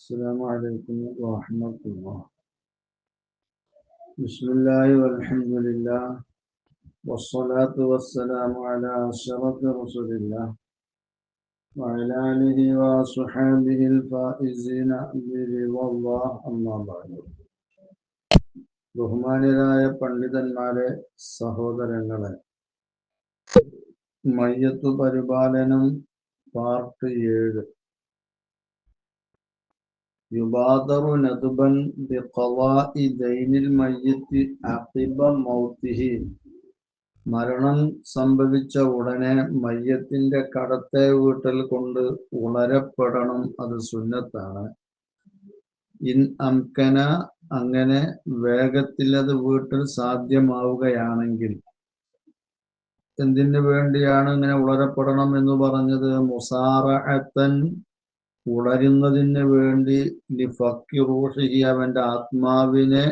السلام عليكم ورحمة الله. بسم الله والحمد لله والصلاة والسلام على أشرف رسول الله وعلى آله وصحبه الفائزين برضا الله. أما بعد. ബഹുമാന്യരായ പണ്ഡിതന്മാരെ, സഹോദരങ്ങളെ, മയ്യത്തു പരിപാലനം പാർട്ട് 7. യുബാദറു നദ്ബൻ ബിഖളാഇ ദൈനിൽ മയ്യിത്തി അഖിബ മൗതിഹി. മരണം സംഭവിച്ച ഉടനെ മയ്യത്തിന്റെ കടത്തെ വീട്ടൽ കൊണ്ട് ഉണരപ്പെടണം. അത് സുന്നത്താണ്. ഇൻ അംകന, അങ്ങനെ വേഗത്തിൽ അത് വീട്ടിൽ സാധ്യമാവുകയാണെങ്കിൽ. എന്തിനു വേണ്ടിയാണ് ഇങ്ങനെ ഉണരപ്പെടണം എന്ന് പറഞ്ഞത്? മുസാറഅത്തൻ, ഉണരുന്നതിന് വേണ്ടി, ലിഫക്കി റൂഹിഹി, അവന്റെ ആത്മാവിനെ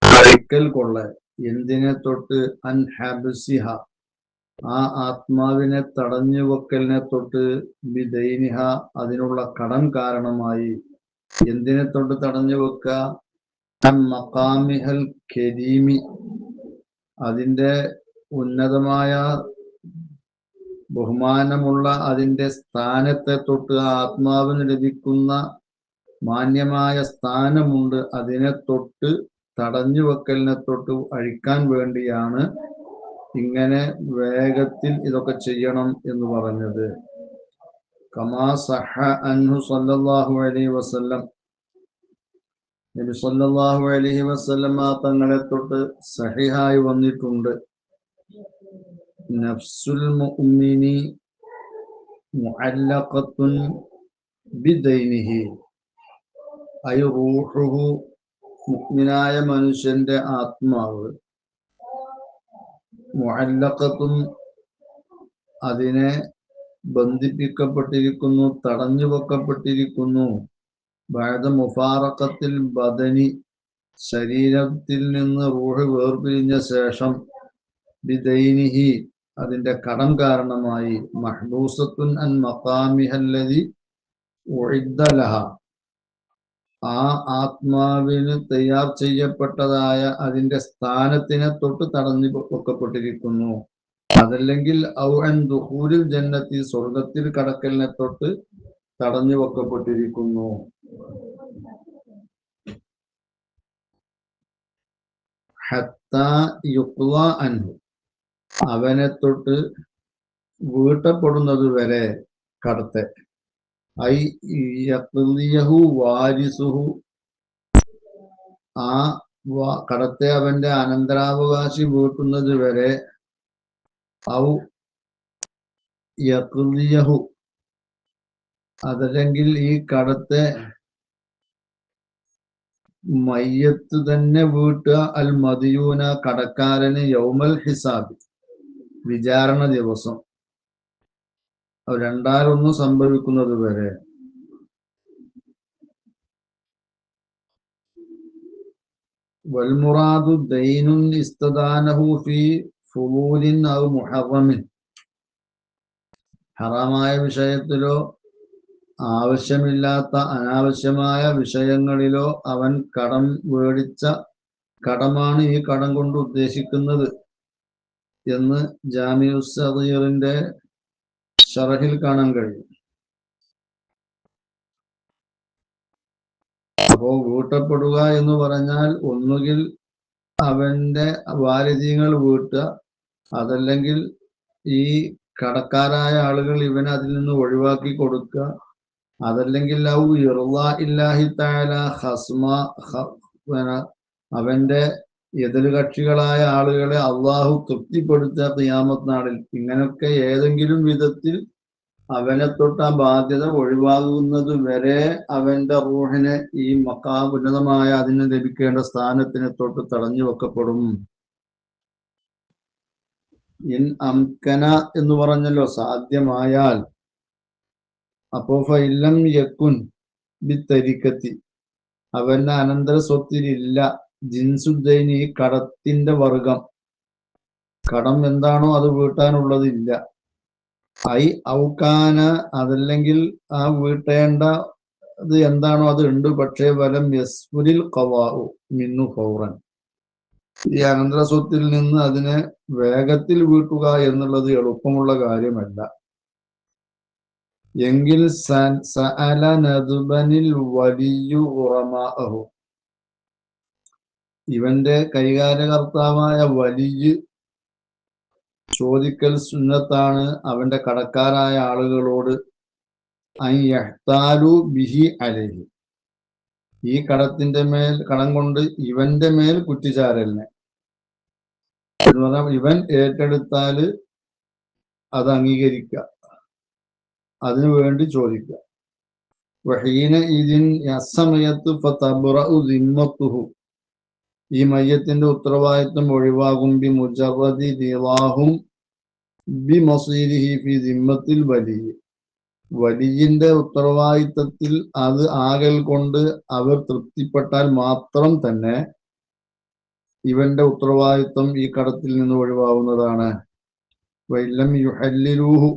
അഴിക്കൽ കൊള്ളാൻ. എന്തിനെ തൊട്ട്? അൻ ഹബ്സിഹ, ആ ആത്മാവിനെ തടഞ്ഞു വെക്കലിനെ തൊട്ട്, ബിദൈനിഹ, അതിനുള്ള കടം കാരണമായി. എന്തിനെ തൊട്ട് തടഞ്ഞു വെക്ക? അൻ മഖാമിഹൽ കരീമി, അതിന്റെ ഉന്നതമായ ബഹുമാനമുള്ള അതിന്റെ സ്ഥാനത്തെ തൊട്ട്, ആ ആത്മാവിന് ലഭിക്കുന്ന മാന്യമായ സ്ഥാനമുണ്ട്, അതിനെ തൊട്ട് തടഞ്ഞു വെക്കലിനെ തൊട്ട് അഴിക്കാൻ വേണ്ടിയാണ് ഇങ്ങനെ വേഗത്തിൽ ഇതൊക്കെ ചെയ്യണം എന്ന് പറഞ്ഞത്. കമാ സഹ അൻഹു സല്ലല്ലാഹു അലൈഹി വസല്ലം, നബി സല്ലല്ലാഹു അലൈഹി വസല്ലം തങ്ങളെ തൊട്ട് സഹിഹായി വന്നിട്ടുണ്ട്. നഫ്സുൽ മുഅ്മിനി മുഅല്ലഖത്തുൻ ബിദൈനിഹി, ഐ റൂഹുഹു, മുഅ്മിനായ മനുഷ്യന്റെ ആത്മാവ്, മുഅല്ലഖത്തുൻ, അതിനെ ബന്ധിപ്പിക്കപ്പെട്ടിരിക്കുന്നു, തടഞ്ഞു വെക്കപ്പെട്ടിരിക്കുന്നു. ബഅദ മുഫാറഖത്തിൽ ബദനി, ശരീരത്തിൽ നിന്ന് റൂഹ് വേർപിരിഞ്ഞ ശേഷം, ബിദൈനിഹി, അതിന്റെ കടം കാരണമായി. മഹ്ബൂസത്തുൻ അൻ മഖാമിഹല്ലദി ഉഇദ്ദ ലഹ, ആ ആത്മാവിന് തയ്യാർ ചെയ്യപ്പെട്ടതായ അതിന്റെ സ്ഥാനത്തിനെ തൊട്ട് തടഞ്ഞു വെക്കപ്പെട്ടിരിക്കുന്നു. അതല്ലെങ്കിൽ ഔ അൻ ദുഖൂലിൽ ജന്നത്തി, സ്വർഗത്തിൽ കടക്കലിനെ തൊട്ട് തടഞ്ഞു വെക്കപ്പെട്ടിരിക്കുന്നു. ഹത്താ യുഖ്ളാ അൻഹു, അവനെ തൊട്ട് വീട്ടപ്പെടുന്നത് വരെ കടത്തെ. ഐ യഖ്ളിയഹു വാരിസുഹു, ആ കടത്തെ അവന്റെ അനന്തരാവകാശി വീട്ടുന്നത് വരെ. ഔ യഖ്ളിയഹു, അതല്ലെങ്കിൽ ഈ കടത്തെ മയ്യത്ത് തന്നെ വീട്ടുക, അൽ മദിയൂന, കടക്കാരന്, യൗമൽ ഹിസാബ്, വിചാരണ ദിവസം. രണ്ടാലൊന്ന് സംഭവിക്കുന്നത് വരെ. വൽമുറാദു ദൈനുൻ ഇസ്തദാനഹു ഫി ഫുളൂലിൻ ഔ മുഹറമിൻ, ഹറാമായ വിഷയത്തിലോ ആവശ്യമില്ലാത്ത അനാവശ്യമായ വിഷയങ്ങളിലോ അവൻ കടം മേടിച്ച കടമാണ് ഈ കടം കൊണ്ട് ഉദ്ദേശിക്കുന്നത് എന്ന് ജാമിഉസ് സഗീറിന്റെ ശറഹിൽ കാണാൻ കഴിയും. അപ്പോ വീട്ടപ്പെടുക എന്ന് പറഞ്ഞാൽ ഒന്നുകിൽ അവന്റെ വാരിധ്യങ്ങൾ വീട്ടുക, അതല്ലെങ്കിൽ ഈ കടക്കാരായ ആളുകൾ ഇവനെ അതിൽ നിന്ന് ഒഴിവാക്കി കൊടുക്കുക, അതല്ലെങ്കിൽ ഔ ഇർളാ ഇല്ലാഹി തആല ഖസ്മ, അവന്റെ എതിർകക്ഷികളായ ആളുകളെ അള്ളാഹു തൃപ്തിപ്പെടുത്തുക ഖിയാമത്ത് നാളിൽ. ഇങ്ങനൊക്കെ ഏതെങ്കിലും വിധത്തിൽ അവനെ തൊട്ട് ആ ബാധ്യത ഒഴിവാകുന്നത് വരെ അവന്റെ റൂഹിനെ ഈ ഉന്നതമായ അതിന് ലഭിക്കേണ്ട സ്ഥാനത്തിനെ തൊട്ട് തടഞ്ഞു വെക്കപ്പെടും. ഇൻ അംകന എന്ന് പറഞ്ഞല്ലോ, സാധ്യമായാൽ. അപ്പോ ഫഇല്ലം യകുൻ ബിത്തരിക്കത്തി, അവന്റെ അനന്തര സ്വത്തിലില്ല, ജിൻസുദ്ദൈനി, കടത്തിന്റെ വർഗം, കടം എന്താണോ അത് വീട്ടാനുള്ളതില്ല. ഐ ഔകാന, അതല്ലെങ്കിൽ ആ വീട്ടേണ്ട അത് എന്താണോ അത് ഉണ്ട്. പക്ഷേ വലം യസ്ഫുരിൽ ഖവാഉ മിന്നു ഫൗറൻ, ഈ അനന്തര സ്വത്തിൽ നിന്ന് അതിനെ വേഗത്തിൽ വീട്ടുക എന്നുള്ളത് എളുപ്പമുള്ള കാര്യമല്ല. എങ്കിൽ സഅല നദ്ബനിൽ വലിയു ഉറമാഅഹു, ഇവന്റെ കൈകാര്യകർത്താവായ വലിയ ചോദിക്കൽ സുന്നത്താണ് അവന്റെ കടക്കാരായ ആളുകളോട്, അൻ യഹ്താലു ബിഹി അലൈഹി, ഈ കടം കൊണ്ട് ഇവന്റെ മേൽ കുറ്റിച്ചാരലിനെ എന്ന് പറഞ്ഞാൽ ഇവൻ ഏറ്റെടുത്താൽ അത് അംഗീകരിക്കുക, അതിനു വേണ്ടി ചോദിക്കുക. വഹീന ഇതിൻ അസമയത്ത് ഫതബ്റഉ ദിമ്മത്തുഹു, ഈ മയ്യത്തിന്റെ ഉത്തരവാദിത്വം ഒഴിവാകും. ബി മുജറദി ദിവാഹും ബി മസീരിഹി ഫി ദിമ്മത്തിൽ വലിയിന്റെ ഉത്തരവാദിത്തത്തിൽ അത് ആകൽ കൊണ്ട് അവർ തൃപ്തിപ്പെട്ടാൽ മാത്രം തന്നെ ഇവന്റെ ഉത്തരവാദിത്വം ഈ കടത്തിൽ നിന്ന് ഒഴിവാകുന്നതാണ്. വൈലം യുഹല്ലിലൂഹു,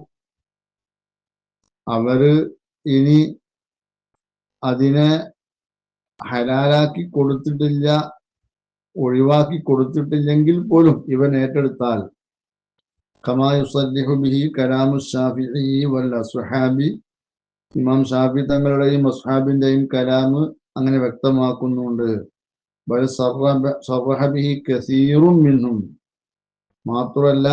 അവര് ഇനി അതിനെ ഹലാലാക്കി കൊടുത്തിട്ടില്ല, ഒഴിവാക്കി കൊടുത്തിട്ടില്ലെങ്കിൽ പോലും ഇവൻ ഏറ്റെടുത്താൽ, കമാ യുസല്ലിഹു ബിഹി കലാമു ശാഫിഈ വൽ അസ്ഹാബി, ഇമാം ഷാഫി തങ്ങളുടെയും അസ്ഹാബിന്റെയും കലാമ് അങ്ങനെ വ്യക്തമാക്കുന്നുണ്ട്. ബൽ സറഹ ബിഹി കസീറുൻ മിൻഹും, മാത്രമല്ല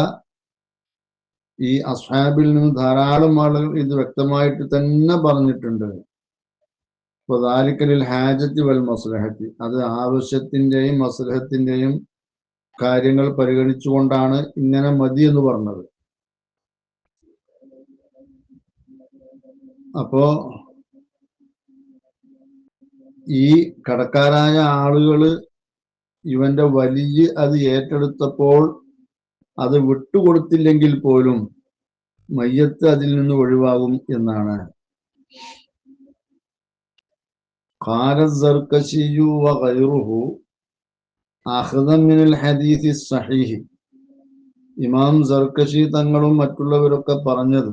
ഈ അസ്ഹാബിൽ നിന്ന് ധാരാളം ആളുകൾ ഇത് വ്യക്തമായിട്ട് തന്നെ പറഞ്ഞിട്ടുണ്ട്. വദാലിക ഹാജത്തി വൽ മസ്ലഹത്തി, അത് ആവശ്യത്തിന്റെയും മസ്ലഹത്തിന്റെയും കാര്യങ്ങൾ പരിഗണിച്ചുകൊണ്ടാണ് ഇങ്ങനെ മതി എന്ന് പറഞ്ഞത്. അപ്പോ ഈ കടക്കാരായ ആളുകള് ഇവന്റെ വലിയ അത് ഏറ്റെടുത്തപ്പോൾ അത് വിട്ടുകൊടുത്തില്ലെങ്കിൽ പോലും മയ്യത്ത് അതിൽ നിന്ന് ഒഴിവാകും എന്നാണ്. ഖാല സർകശിയു വഗൈറുഹു അഖ്ദൻ മിനൽ ഹദീസ് സഹീഹ്, ഇമാം സർകശി തങ്ങളും മറ്റുള്ളവരൊക്കെ പറഞ്ഞത്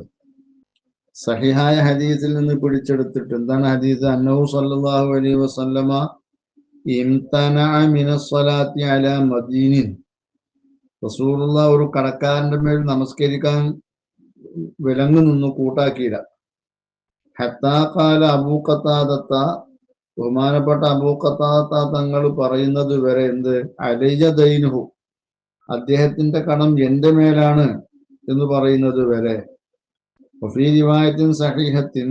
സഹിഹായ ഹദീസിൽ നിന്ന് പിടിച്ചെടുത്തിട്ട്. എന്താണ് ഹദീസ്? അന്നഹു സല്ലല്ലാഹു അലൈഹി വസല്ലമ ഇംതനഅ മിനസ്സലാത്തി അലാ മദീനിൻ, റസൂലുള്ളാഹി ഒരു കടക്കാരന്റെ മേൽ നമസ്കരിക്കാൻ വിലങ്ങ് നിന്നു, കൂട്ടാക്കിയില്ല. ഹത്താ ഖാല അബൂ ഖതാദത്ത, ബഹുമാനപ്പെട്ട അബൂ ഖതാദ തങ്ങൾ പറയുന്നത് വരെ, എന്ത്? അലയ്യ ദൈനുഹു, അദ്ദേഹത്തിന്റെ കടം എന്റെ മേലാണ് എന്ന് പറയുന്നത് വരെ. വഫീ റിവായത്തിൻ സഹീഹത്തിൻ,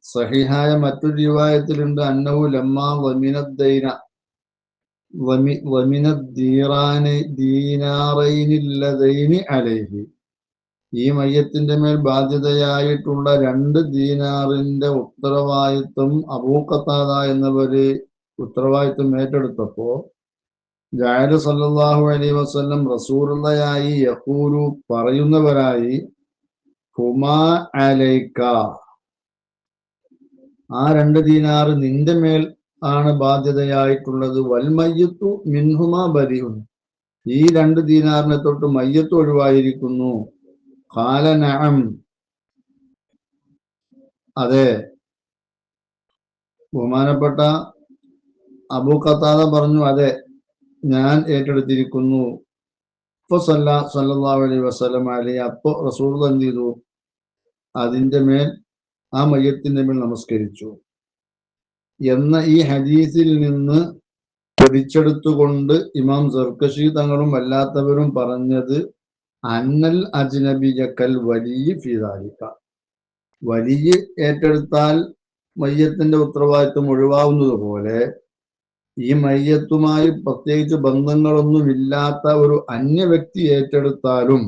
സഹീഹായ മറ്റൊരു റിവായത്തിലുണ്ട്, അന്നഹു ലമ്മാ വമിനദ്ദൈന ദീനാറൈനില്ലദൈനി അലൈഹി, ഈ മയ്യത്തിന്റെ മേൽ ബാധ്യതയായിട്ടുള്ള 2 ദീനാറിന്റെ ഉത്തരവാദിത്വം അബൂ ഖതാദ എന്നവര് ഉത്തരവാദിത്വം ഏറ്റെടുത്തപ്പോ, ജഅല സല്ലല്ലാഹു അലൈഹി വസല്ലം റസൂലുള്ളാഹി യഖൂലു, പറയുന്നവരായി, ഹുമാ അലൈക, ആ 2 ദീനാറ് നിന്റെ മേൽ ആണ് ബാധ്യതയായിട്ടുള്ളത്. വൽ മയ്യത്തു മിൻഹുമാ ബരിഉൻ, ഈ 2 ദീനാറിനെ തൊട്ട് മയ്യത്ത് ഒഴിവായിരിക്കുന്നു. ഖാല നഅം, അതെ, ബഹുമാനപ്പെട്ട അബൂ ഖതാദ പറഞ്ഞു, അതെ, ഞാൻ ഏറ്റെടുത്തിരിക്കുന്നു. സല്ലല്ലാഹു അലൈഹി വസല്ലം അലൈഹി, അപ്പോ റസൂൽ എന്ത് ചെയ്തു? അതിന്റെ മേൽ, ആ മയ്യത്തിന്റെ മേൽ നമസ്കരിച്ചു എന്ന ഈ ഹദീസിൽ നിന്ന് പിടിച്ചെടുത്തുകൊണ്ട് ഇമാം സർകശി തങ്ങളും അല്ലാത്തവരും പറഞ്ഞത്, അന്നൽ അജ്നബിയക്കൽ വലിയ ഫീദാലിക, വലിയ ഏറ്റെടുത്താൽ മയ്യത്തിന്റെ ഉത്തരവാദിത്വം ഒഴിവാവുന്നത് പോലെ ഈ മയ്യത്തുമായി പ്രത്യേകിച്ച് ബന്ധങ്ങളൊന്നുമില്ലാത്ത ഒരു അന്യ വ്യക്തി ഏറ്റെടുത്താലും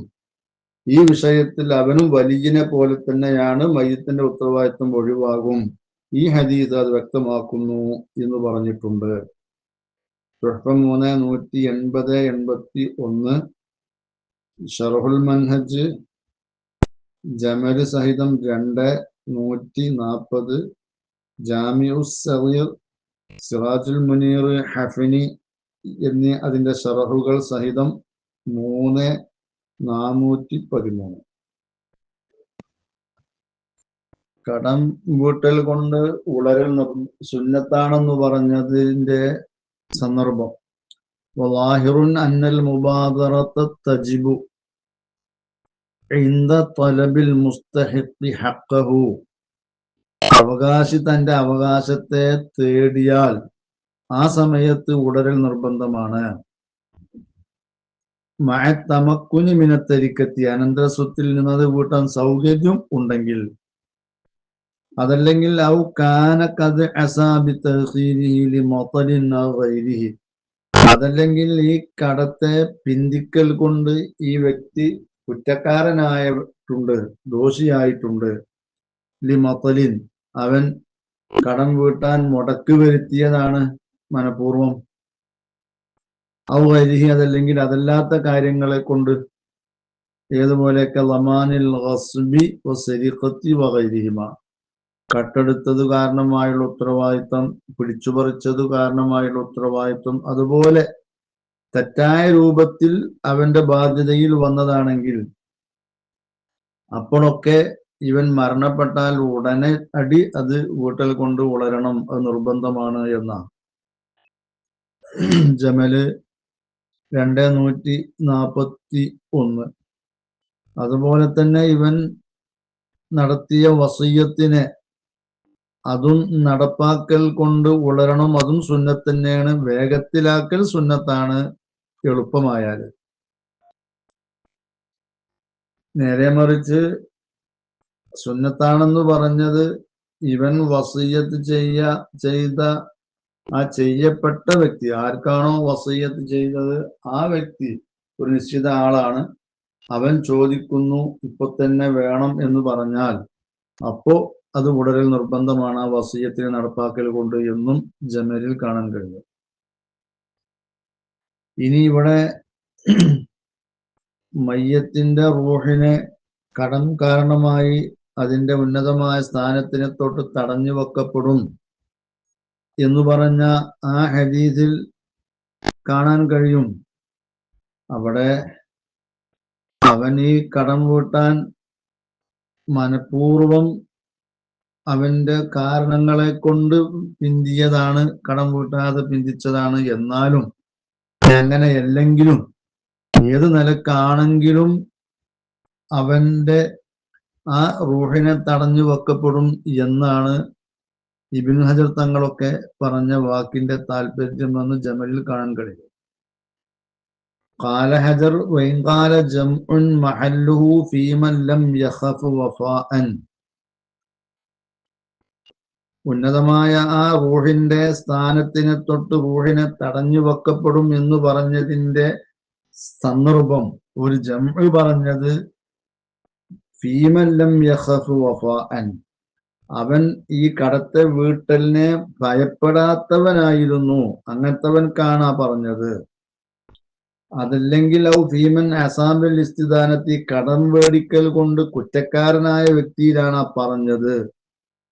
ഈ വിഷയത്തിൽ അവനും വലിയനെ പോലെ തന്നെയാണ്, മയ്യത്തിന്റെ ഉത്തരവാദിത്വം ഒഴിവാകും. ഈ ഹദീസ് അത് വ്യക്തമാക്കുന്നു എന്ന് പറഞ്ഞിട്ടുണ്ട്. 3 180-81 ഷർഹുൽ മൻഹജ് ജമല് സഹിതം 2 140, ജാമിഉസ് സഗീർ സിറാജുൽ മുനീർ ഹഫനി എന്നീ അതിന്റെ ഷറഹുകൾ സഹിതം 3 413. കടം വീട്ടൽ കൊണ്ട് ഉളരൽ സുന്നത്താണെന്ന് പറഞ്ഞതിന്റെ സന്ദർഭം വലാഹിറുൻ അന്നൽ മുബാദറത തജിബു ഇന്ദ തലബിൽ മുസ്തഹിഖി ഹഖഹു. അവകാശി തന്റെ അവകാശത്തെ തേടിയാൽ ആ സമയത്ത് ഉടരൽ നിർബന്ധമാണ്. മഅത്തമക്കുനി മിനത്തരിക്കത്തി, അനന്തര സ്വത്തിൽ നിന്നത് വീട്ടാൻ സൗകര്യം ഉണ്ടെങ്കിൽ. അതല്ലെങ്കിൽ ഔ കാന ഖദ് അസാബി തഖീരിഹി ലിമതലിൻ ഔ ഗൈരിഹി, അതല്ലെങ്കിൽ ഈ കടത്തെ പിന്തിക്കൽ കൊണ്ട് ഈ വ്യക്തി കുറ്റക്കാരനായിട്ടുണ്ട്, ദോഷിയായിട്ടുണ്ട്. ലിമതലിൻ, അവൻ കടം വീട്ടാൻ മുടക്ക് വരുത്തിയതാണ് മനഃപൂർവം. ഔ ഗൈരിഹി, അതല്ലെങ്കിൽ അതല്ലാത്ത കാര്യങ്ങളെ കൊണ്ട്. ഏതുപോലെയൊക്കെ ലമാനിൽ ഗസ്ബി വസരിഖത്തി വഗൈരിഹിമ, കട്ടെടുത്തത് കാരണമായുള്ള ഉത്തരവാദിത്വം, പിടിച്ചുപറിച്ചത് കാരണമായുള്ള ഉത്തരവാദിത്വം, അതുപോലെ തെറ്റായ രൂപത്തിൽ അവന്റെ ബാധ്യതയിൽ വന്നതാണെങ്കിൽ അപ്പോഴൊക്കെ ഇവൻ മരണപ്പെട്ടാൽ ഉടനെ അത് വീട്ടൽ കൊണ്ട് ഉളരണം, അത് നിർബന്ധമാണ് എന്നാണ്. ജമല് 241. അതുപോലെ തന്നെ ഇവൻ നടത്തിയ വസിയ്യത്തിനെ അതും നടപ്പാക്കൽ കൊണ്ട് ഉളരണം, അതും സുന്നത്ത് തന്നെയാണ്. വേഗത്തിലാക്കൽ സുന്നത്താണ് എളുപ്പമായാൽ. നേരെ മറിച്ച് സുന്നത്താണെന്ന് പറഞ്ഞത് ഇവൻ വസിയ്യത്ത് ചെയ്ത ആ ചെയ്യപ്പെട്ട വ്യക്തി, ആർക്കാണോ വസിയ്യത്ത് ചെയ്തത് ആ വ്യക്തി ഒരു നിശ്ചിത ആളാണ്, അവൻ ചോദിക്കുന്നു ഇപ്പൊ തന്നെ വേണം എന്ന് പറഞ്ഞാൽ അപ്പോ അത് ഉടരൽ നിർബന്ധമാണ് ആ വസിയ്യത്തിന് നടപ്പാക്കൽ കൊണ്ട് എന്നും ജമലിൽ കാണാൻ കഴിയും. ഇനി ഇവിടെ മയ്യത്തിന്റെ റൂഹിനെ കടം കാരണമായി അതിന്റെ ഉന്നതമായ സ്ഥാനത്തിനെ തൊട്ട് തടഞ്ഞു വെക്കപ്പെടും എന്ന് പറഞ്ഞ ആ ഹദീസിൽ കാണാൻ കഴിയും. അവിടെ അവൻ ഈ കടം വീട്ടാൻ മനഃപൂർവം അവന്റെ കാരണങ്ങളെ കൊണ്ട് പിന്തിയതാണ്, കടം വീട്ടാതെ പിന്തിച്ചതാണ്. എന്നാലും അങ്ങനെയല്ലെങ്കിലും ഏത് നിലക്കാണെങ്കിലും അവന്റെ ആ റൂഹിനെ തടഞ്ഞു വെക്കപ്പെടും എന്നാണ് ഇബ്നു ഹജർ തങ്ങളൊക്കെ പറഞ്ഞ വാക്കിന്റെ താല്പര്യം എന്ന് ജമലിൽ കാണാൻ കഴിയും. ഖാല ഹജർ വഇൻ ഖാല ജംഉൻ മഹല്ലുഹു ഫീമൻ ലം യഖഫ് വഫാഅൻ. ഉന്നതമായ ആ റൂഹിന്റെ സ്ഥാനത്തിനെ തൊട്ട് റൂഹിനെ തടഞ്ഞു വെക്കപ്പെടും എന്ന് പറഞ്ഞതിന്റെ സന്ദർഭം ഒരു ജംഉ പറഞ്ഞത് ഫീമൻ ലം യഖഫ് വഫാഅൻ, അവൻ ഈ കടത്തെ വീട്ടലിനെ ഭയപ്പെടാത്തവനായിരുന്നു, അങ്ങനത്തവൻക്കാണ് പറഞ്ഞത്. അതല്ലെങ്കിൽ ഔ ഫീമൻ അസാബിൽ ഇസ്തിദാനത്തി, കടം വേടിക്കൽ കൊണ്ട് കുറ്റക്കാരനായ വ്യക്തിയിലാണ് പറഞ്ഞത്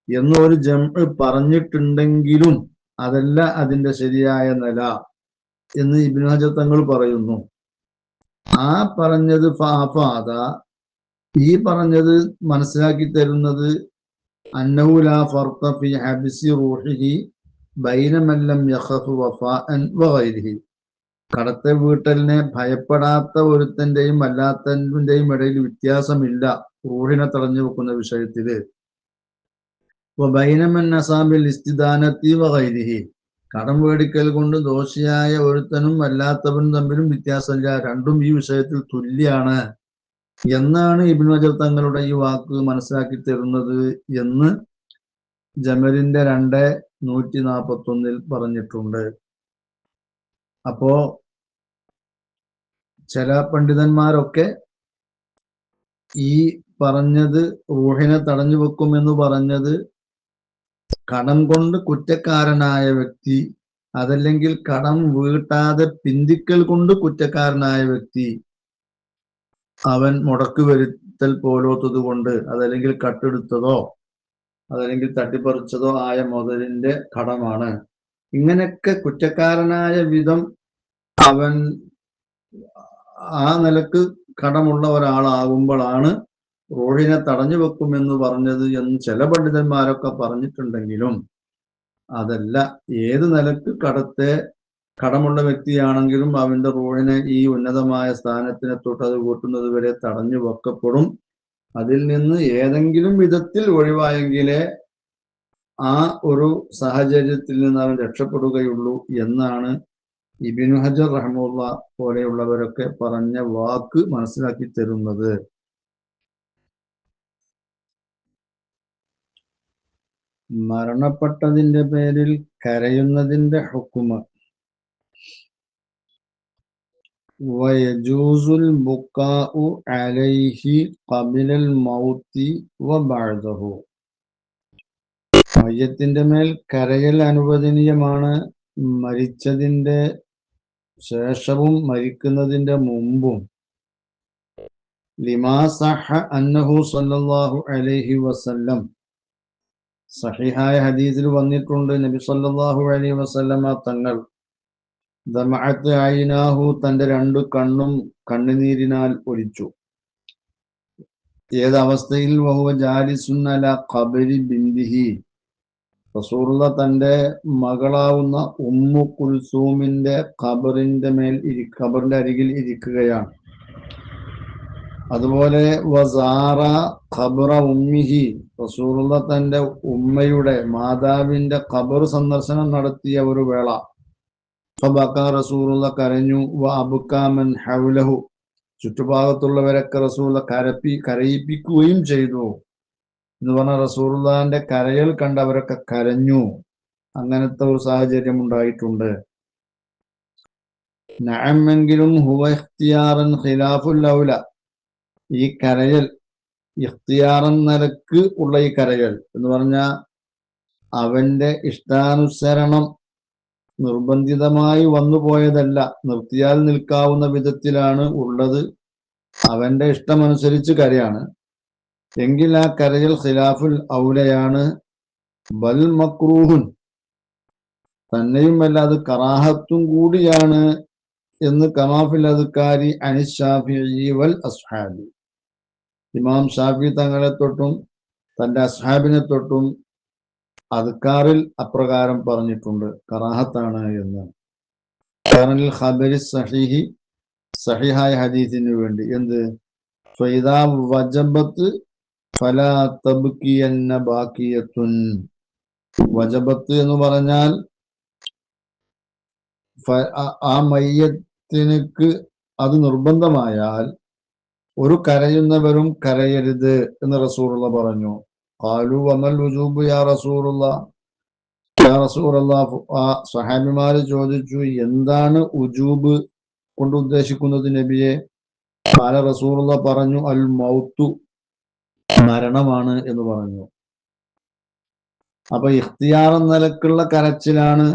എന്നൊരു ജംഉ പറഞ്ഞിട്ടുണ്ടെങ്കിലും അതല്ല അതിന്റെ ശരിയായ നില എന്ന് ഇബ്നു ഹജർ തങ്ങൾ പറയുന്നു. ആ പറഞ്ഞത് ഫാഫാദ, ഈ പറഞ്ഞത് മനസ്സിലാക്കി തരുന്നത് അന്നഹു ലാ ഫർഖ ഫീ ഹബ്സി റൂഹിഹി ബൈന മൻ ലം യഖഫ് വഫാഅൻ വഗൈരിഹി, കടത്തെ വീട്ടലിനെ ഭയപ്പെടാത്ത ഒരുത്തന്റെയും അല്ലാത്തന്റെയും ഇടയിൽ വ്യത്യാസമില്ല റൂഹിനെ തടഞ്ഞു വെക്കുന്ന വിഷയത്തില്. വബൈന മൻ അസാബിൽ ഇസ്തിദാനത്തി വഗൈരിഹി, കടം വേടിക്കൽ കൊണ്ട് ദോഷിയായ ഒരുത്തനും അല്ലാത്തവനും തമ്മിലും വ്യത്യാസമില്ല, രണ്ടും ഈ വിഷയത്തിൽ തുല്യാണ് എന്നാണ് ഇബ്നു ഹജർ തങ്ങളുടെ ഈ വാക്ക് മനസ്സിലാക്കി തരുന്നത് എന്ന് ജമലിന്റെ 2:141 പറഞ്ഞിട്ടുണ്ട്. അപ്പോ ചില പണ്ഡിതന്മാരൊക്കെ ഈ പറഞ്ഞത് റൂഹിനെ തടഞ്ഞു വെക്കും എന്ന് പറഞ്ഞത് കടം കൊണ്ട് കുറ്റക്കാരനായ വ്യക്തി, അതല്ലെങ്കിൽ കടം വീട്ടാതെ പിന്തിക്കൽ കൊണ്ട് കുറ്റക്കാരനായ വ്യക്തി, അവൻ മുടക്ക് വരുത്തൽ പോലോത്തത് കൊണ്ട്, അതല്ലെങ്കിൽ കട്ടെടുത്തതോ അതല്ലെങ്കിൽ തട്ടിപ്പറിച്ചതോ ആയ മുതലിന്റെ കടമാണ്. ഇങ്ങനെയൊക്കെ കുറ്റക്കാരനായ വിധം അവൻ ആ നിലക്ക് കടമുള്ള ഒരാളാകുമ്പോഴാണ് റൂഹിനെ തടഞ്ഞു വെക്കുമെന്ന് പറഞ്ഞത് എന്ന് ചില പണ്ഡിതന്മാരൊക്കെ പറഞ്ഞിട്ടുണ്ടെങ്കിലും അതല്ല. ഏത് നിലക്ക് കടമുള്ള വ്യക്തിയാണെങ്കിലും അവന്റെ റൂഹിനെ ഈ ഉന്നതമായ സ്ഥാനത്തിനെ തൊട്ട് അത് കൂട്ടുന്നത് വരെ തടഞ്ഞു വെക്കപ്പെടും. അതിൽ നിന്ന് ഏതെങ്കിലും വിധത്തിൽ ഒഴിവായെങ്കിലേ ആ ഒരു സാഹചര്യത്തിൽ നിന്ന് അവൻ രക്ഷപ്പെടുകയുള്ളൂ എന്നാണ് ഇബ്നു ഹജർ റഹ്മത്തുള്ളാ പോലെയുള്ളവരൊക്കെ പറഞ്ഞ വാക്ക് മനസ്സിലാക്കി തരുന്നത്. മരണപ്പെട്ടതിന്റെ പേരിൽ കരയുന്നതിന്റെ ഹുക്മ്. വയജൂസുൽ ബുക്കാഉ അലൈഹി ഖബലൽ മൗതി വബഅദഹു. മയ്യത്തിന്റെ മേൽ കരയൽ അനുവദനീയമാണ് മരിച്ചതിന്റെ ശേഷവും മരിക്കുന്നതിന്റെ മുമ്പും. ലിമാ സഹ അന്നഹു സല്ലല്ലാഹു അലൈഹി വസല്ലം, സഹിഹായ ഹദീസിൽ വന്നിട്ടുണ്ട് നബി സല്ലല്ലാഹു അലൈഹി വസല്ലമ തങ്ങൾ ദമഅത്ത് ഐനാഹു, തന്റെ രണ്ടു കണ്ണും കണ്ണുനീരിനാൽ ഒലിച്ചു. ഏതവസ്ഥയിൽ? വഹുവ ജാലിസുൻ അലാ ഖബരി ബിന്തിഹി, റസൂലുള്ള തന്റെ മകളാവുന്ന ഉമ്മു കുൽസൂമിന്റെ ഖബറിന്റെ അരികിൽ ഇരിക്കുകയാണ്. അതുപോലെ വസാറ ഖബറ ഉമ്മിഹി, റസൂലുള്ള തന്റെ ഉമ്മയുടെ മാതാവിന്റെ ഖബർ സന്ദർശനം നടത്തിയ ഒരു വേള. ഫബക, റസൂലുള്ള കരഞ്ഞു. വ അബ്കാ മൻ ഹൗലഹു, ചുറ്റുഭാഗത്തുള്ളവരൊക്കെ റസൂലുള്ള കരയിപ്പിക്കുകയും ചെയ്തു എന്ന് പറഞ്ഞ റസൂലുള്ളാഹിന്റെ കരയൽ കണ്ടവരൊക്കെ കരഞ്ഞു. അങ്ങനത്തെ ഒരു സാഹചര്യം ഉണ്ടായിട്ടുണ്ട്. നഅമെങ്കിലും ഹുവ ഇഖ്തിയാറൻ ഖിലാഫുൽ ഔല, ഈ കരയൽ ഇഖ്തിയാറൻ നിലക്ക് ഉള്ള ഈ കരയൽ എന്ന് പറഞ്ഞാൽ അവന്റെ ഇഷ്ടാനുസരണം നിർബന്ധിതമായി വന്നുപോയതല്ല, നിർത്തിയാൽ നിൽക്കാവുന്ന വിധത്തിലാണ് ഉള്ളത്. അവന്റെ ഇഷ്ടമനുസരിച്ച് കരയാണ് എങ്കിൽ ആ കരയൽ ഖിലാഫുൽ ഔലയാണ്. ബൽ മക്രൂഹുൻ, തന്നെയുമല്ല അത് കറാഹത്തും കൂടിയാണ് എന്ന് കമാഫിൽ അദ്കാരി അനി ശാഫിഈ വൽ അസ്ഹാബി, ഇമാം ഷാഫി തങ്ങളെ തൊട്ടും തന്റെ അസ്ഹാബിനെ തൊട്ടും അദ്കാറിൽ അപ്രകാരം പറഞ്ഞിട്ടുണ്ട്, കറാഹത്താണ് എന്ന്. ഖബറിൽ ഖബരി സഹീഹി, സഹിഹായ ഹദീസിന് വേണ്ടി എന്ത്? ഫൈദാ വജബത്ത് ഫലാ തബ്കിയന്ന ബാക്കിയത്തുൻ. വജബത്ത് എന്ന് പറഞ്ഞാൽ ആ മയ്യത്തിനക്ക് അത് നിർബന്ധമായാൽ ഒരു കരയുന്നവരും കരയരുത് എന്ന് റസൂലുള്ള പറഞ്ഞു. ഖാലു വമൽ വുജൂബ് യാ റസൂലുള്ളാഹ്, യാ റസൂലല്ലാഹ്. ആ സ്വഹാബിമാര് ചോദിച്ചു, എന്താണ് ഉജൂബ് കൊണ്ട് ഉദ്ദേശിക്കുന്നത് നബിയെ? ഖാല, റസൂലുള്ള പറഞ്ഞു, അൽ മൗത്തു, മരണമാണ് എന്ന് പറഞ്ഞു. അപ്പൊ ഇഖ്തിയാർ നിലക്കുള്ള കരച്ചിലാണ്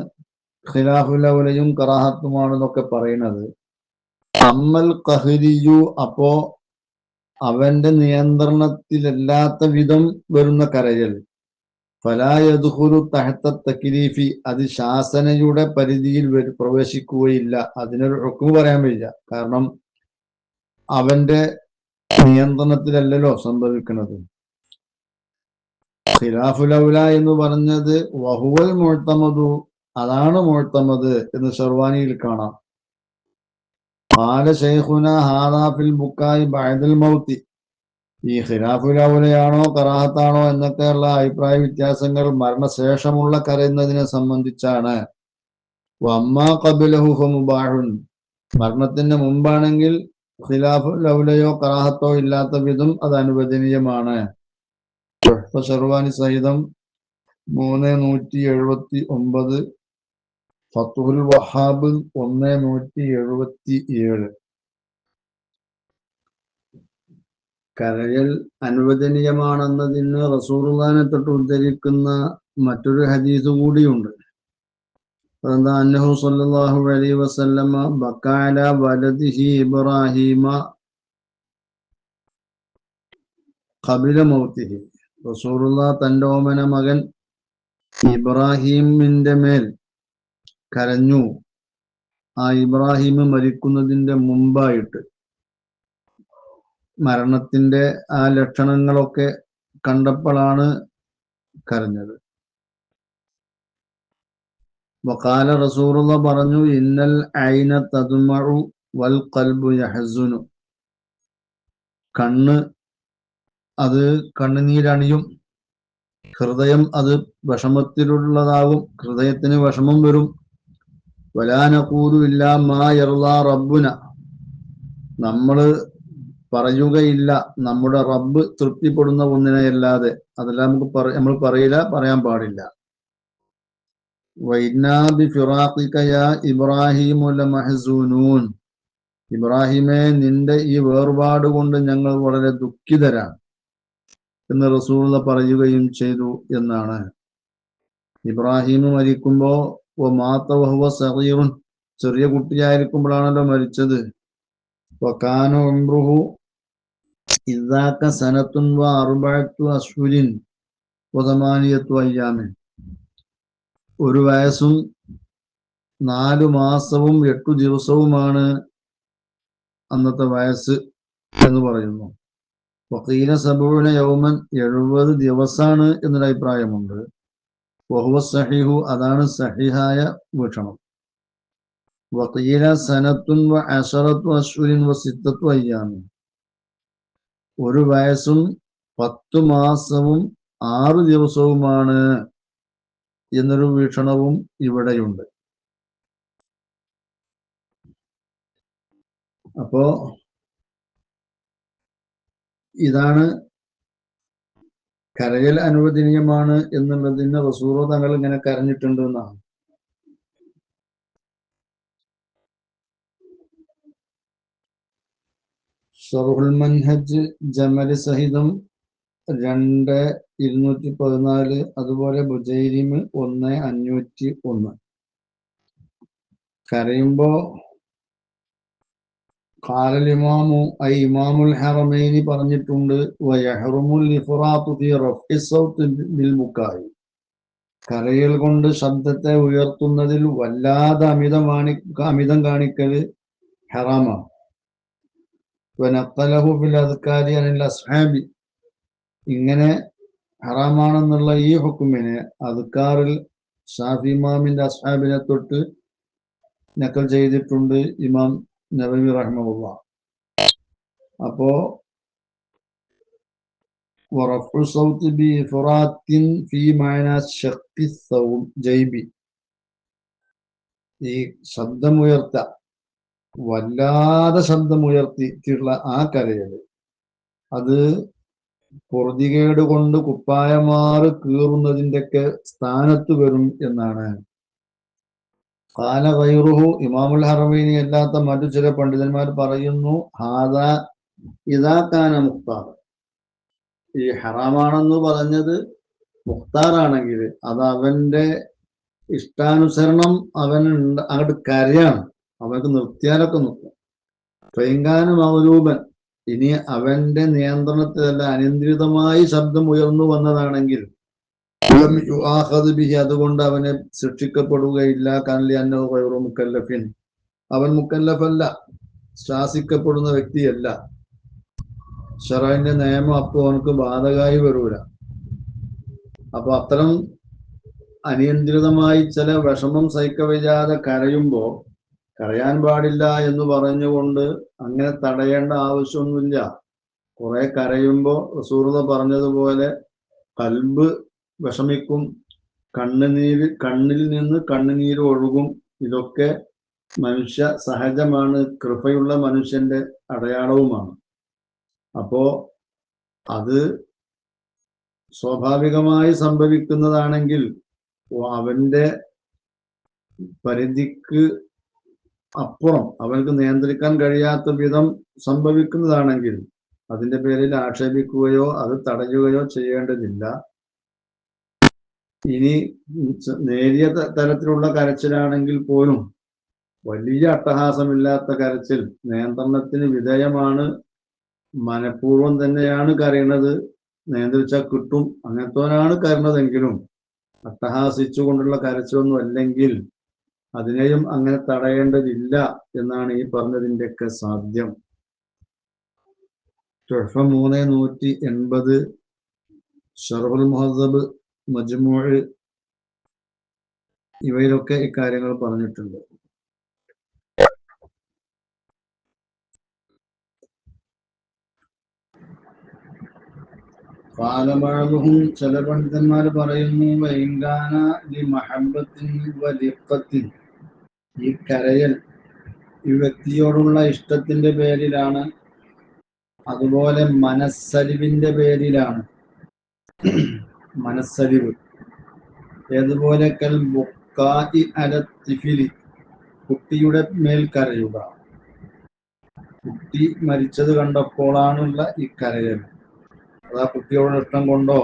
ഖിലാഫുൽ ഔലയും കറാഹത്തുമാണെന്നൊക്കെ പറയുന്നത്. അമ്മൽ ഖഹരിയു, അപ്പോ അവന്റെ നിയന്ത്രണത്തിലല്ലാത്ത വിധം വരുന്ന കരയൽ, ഫലാ യദ്ഖുലു തഹ്ത തക്ലീഫി, അത് ശാസനയുടെ പരിധിയിൽ പ്രവേശിക്കുകയില്ല. അതിനൊരു ഹുക്മ് പറയാൻ വയ്യ, കാരണം അവന്റെ നിയന്ത്രണത്തിലല്ലല്ലോ സംഭവിക്കുന്നത്. ഖിലാഫുൽ ഔല എന്ന് പറഞ്ഞത് വഹുവൽ മുഅ്തമദു, അതാണ് മുഅ്തമദ് എന്ന് ശർവാനിയിൽ കാണാം. ഖാല ശൈഖുന ഹാദാ ഫിൽ ബുക്കായി ബഅദൽ മൗതി, ഈ ഖിലാഫുൽ ഔലയാണോ കറാഹത്താണോ എന്നൊക്കെയുള്ള അഭിപ്രായ വ്യത്യാസങ്ങൾ മരണശേഷമുള്ള കരയുന്നതിനെ സംബന്ധിച്ചാണ്. വമ്മാ ഖബ്ലഹു ഫമുബാഹുൻ, മരണത്തിന് മുമ്പാണെങ്കിൽ ഖിലാഫുൽ ഔലയോ കറാഹത്തോ ഇല്ലാത്ത വിധം അത് അനുവദനീയമാണ്. ഷർവാനി സഹിതം 3179, ഫത്ഹുൽ വഹാബ് 1177. കരയൽ അനുവദനീയമാണെന്നതിന് റസൂലുള്ളാഹിനെ തൊട്ട് ഉദ്ധരിക്കുന്ന മറ്റൊരു ഹദീസ് കൂടിയുണ്ട്. അതെന്താ? അന്നഹു സ്വല്ലല്ലാഹു അലൈഹി വസല്ലമ ബക്കാ അലാ വലദിഹി ഇബ്രാഹീമ ഖബല മൗതിഹി, റസൂലുള്ളാഹ് തന്റെ ഓമന മകൻ ഇബ്രാഹിമിന്റെ മേൽ കരഞ്ഞു, ആ ഇബ്രാഹിം മരിക്കുന്നതിന്റെ മുമ്പായിട്ട്. മരണത്തിന്റെ ആ ലക്ഷണങ്ങളൊക്കെ കണ്ടപ്പോഴാണ് കരഞ്ഞത്. വഖാല റസൂലുള്ളാഹി പറഞ്ഞു, ഇന്നൽ ഐന തദ്മഉ വൽ ഖൽബു യഹ്സുനു. കണ്ണ് അത് കണ്ണുനീരണിയും, ഹൃദയം അത് വിഷമത്തിലുള്ളതാകും, ഹൃദയത്തിന് വിഷമം വരും. വലാ നഖൂലു ഇല്ലാ മാ യർളാ റബ്ബുന. നമ്മള് പറയുകയില്ല നമ്മുടെ റബ്ബ് തൃപ്തിപ്പെടുന്ന ഒന്നിനെയല്ലാതെ. അതെല്ലാം നമ്മൾ പറയില്ല, പറയാൻ പാടില്ല. വഇന്നാ ബിഫിറാഖിക യാ ഇബ്രാഹീമു ലമഹ്സൂനൂൻ. ഇബ്രാഹിമേ, നിന്റെ ഈ വേർപാട് കൊണ്ട് ഞങ്ങൾ വളരെ ദുഃഖിതരാണ് എന്ന് റസൂലുള്ള പറയുകയും ചെയ്തു എന്നാണ്. ഇബ്രാഹിം മരിക്കുമ്പോ വമാത വഹുവ സഗീറുൻ, ചെറിയ കുട്ടിയായിരിക്കുമ്പോഴാണല്ലോ മരിച്ചത്. വകാന ഉംറുഹു ഇദാക സനത്തുൻ വ അർബഅതു അശ്ഹുരിൻ വസമാനിയത്തു അയ്യാമിൻ. 1 വയസ്സും 4 മാസവും 8 ദിവസവുമാണ് അന്നത്തെ വയസ്സ് എന്ന് പറയുന്നു. വഖീല സബൂന യൗമൻ, 70 ദിവസാണ് എന്നൊരു അഭിപ്രായമുണ്ട്. വഹുവ സഹീഹു, അതാണ് സഹീഹായ വീക്ഷണം. വഖീല സനത്തുൻ വ അശറത്തു അശ്ഹുരിൻ വ സിത്തത്തു അയ്യാമിൻ. 1 വയസ്സും 10 മാസവും 6 ദിവസവുമാണ് എന്നൊരു വീക്ഷണവും ഇവിടെയുണ്ട്. അപ്പോ ഇതാണ് കരയൽ അനുവദനീയമാണ് എന്നുള്ളതിന് റസൂൽ തങ്ങൾ ഇങ്ങനെ കരഞ്ഞിട്ടുണ്ട് എന്നാണ്. ഷർഹുൽ മൻഹജ് ജമല് സഹിതം 2,214, അതുപോലെ ബുജൈരിമ് 1,501. കരയുമ്പോ ഖാലൽ ഇമാമു ഇമാമുൽ ഹറമൈനി പറഞ്ഞിട്ടുണ്ട്, വയഹ്റുമുൽ ഇഫ്റാത്തു ഫീ റഫ്ഇ സൗത്ത് ബിൽ ബുക്കായി. കരയൽ കൊണ്ട് ശബ്ദത്തെ ഉയർത്തുന്നതിൽ വല്ലാതെ അമിതം കാണിക്കല് ഹറാമാണ്. വനഖലഹു ഫിൽ അദ്കാരി അനിൽ അസ്ഹാബി. ഇങ്ങനെ ഹറാമാണെന്നുള്ള ഈ ഹുക്കുമിനെ അദ്കാറിൽ ഷാഫി ഇമാമിന്റെ അസ്ഹാബിനെ തൊട്ട് നക്കൽ ചെയ്തിട്ടുണ്ട് ഇമാം നബവി റഹ്മഹുല്ലാഹ്. അപ്പോ വറഫ്ഉ സൗത്ത് ബി ഇഫ്റാത്തിൻ ഫീ മഅനാ ശഖ്ഖി ജൈബി. ഈ ശബ്ദമുയർത്ത, വല്ലാതെ ശബ്ദമുയർത്തിയിട്ടുള്ള ആ കരയല്, അത് പൊറുതികേട് കൊണ്ട് കുപ്പായമാറ് കീറുന്നതിൻ്റെയൊക്കെ സ്ഥാനത്ത് വരും എന്നാണ്. ഖാല ഗൈറുഹു, ഇമാമുൽ ഹറമൈനി അല്ലാത്ത മറ്റു ചില പണ്ഡിതന്മാർ പറയുന്നു, ഹാദാ ഇദാ കാന മുഖ്താർ. ഈ ഹറാമാണെന്ന് പറഞ്ഞത് മുഖ്താറാണെങ്കിൽ അത് അവന്റെ ഇഷ്ടാനുസരണം അവൻ അങ്ങോട്ട് കരയാണ്, അവർക്ക് നിർത്തിയാലൊക്കെ നിർത്തും. ഫൈൻകാന മൗലൂബൻ, ഇനി അവന്റെ നിയന്ത്രണത്തിലല്ല അനിയന്ത്രിതമായി ശബ്ദം ഉയർന്നു വന്നതാണെങ്കിൽ അതുകൊണ്ട് അവനെ ശിക്ഷിക്കപ്പെടുകയില്ല. കനലി അന്നഹു ഗൈറു മുക്കല്ലഫിൻ, അവൻ മുക്കല്ലഫല്ല, ശാസിക്കപ്പെടുന്ന വ്യക്തിയല്ല. ശറഅന്റെ നിയമം അപ്പോൾ അവനക്ക് ബാധകമായി വരൂല. അപ്പൊ അത്തരം അനിയന്ത്രിതമായി ചില വിഷമം സഹിക്കവയ്യാതെ കരയുമ്പോ കരയാൻ പാടില്ല എന്ന് പറഞ്ഞുകൊണ്ട് അങ്ങനെ തടയേണ്ട ആവശ്യമൊന്നുമില്ല. കുറെ കരയുമ്പോ റസൂലുള്ളാഹി പറഞ്ഞതുപോലെ ഖൽബ് വിഷമിക്കും, കണ്ണിൽ നിന്ന് കണ്ണുനീര് ഒഴുകും. ഇതൊക്കെ മനുഷ്യ സഹജമാണ്, കൃപയുള്ള മനുഷ്യന്റെ അടയാളവുമാണ്. അപ്പോ അത് സ്വാഭാവികമായി സംഭവിക്കുന്നതാണെങ്കിൽ, അവന്റെ പരിധിക്ക് അപ്പുറം അവർക്ക് നിയന്ത്രിക്കാൻ കഴിയാത്ത വിധം സംഭവിക്കുന്നതാണെങ്കിൽ അതിന്റെ പേരിൽ ആക്ഷേപിക്കുകയോ അത് തടയുകയോ ചെയ്യേണ്ടതില്ല. ഇനി നേരിയ തരത്തിലുള്ള കരച്ചിലാണെങ്കിൽ പോലും വലിയ അട്ടഹാസമില്ലാത്ത കരച്ചിൽ നിയന്ത്രണത്തിന് വിധേയമാണ്, മനഃപൂർവ്വം തന്നെയാണ് കരയുന്നത്, നിയന്ത്രിച്ചാൽ കിട്ടും, അങ്ങനത്തോനാണ് കരയുന്നതെങ്കിലും അട്ടഹാസിച്ചുകൊണ്ടുള്ള കരച്ചിലൊന്നും അല്ലെങ്കിൽ അതിനെയും അങ്ങനെ തടയേണ്ടതില്ല എന്നാണ് ഈ പറഞ്ഞതിൻ്റെയൊക്കെ സാധ്യം. തുഹ്ഫ 3180, ഷർഹുൽ മുഹദ്ദബ്, മജ്മൂഅ്, ഇവയിലൊക്കെ ഇക്കാര്യങ്ങൾ പറഞ്ഞിട്ടുണ്ട്. കാലബഅദുഹും, ചില പണ്ഡിതന്മാർ പറയുന്നു, വഇൻകാന ലിമഹബ്ബത്തിൻ വലിഖത്തിൻ, ഈ കരയൽ ഈ വ്യക്തിയോടുള്ള ഇഷ്ടത്തിന്റെ പേരിലാണ്, അതുപോലെ മനസ്സലിവിന്റെ പേരിലാണ്. മനസ്സലിവ് ഏതുപോലെ കൽ ബുക്കാഇ അല തിഫിലി, കുട്ടിയുടെ മേൽ കരയുക. കുട്ടി മരിച്ചത് കണ്ടപ്പോഴാണുള്ള ഈ കരയൽ. അത് ആ കുട്ടിയോട് ഇഷ്ടം കൊണ്ടോ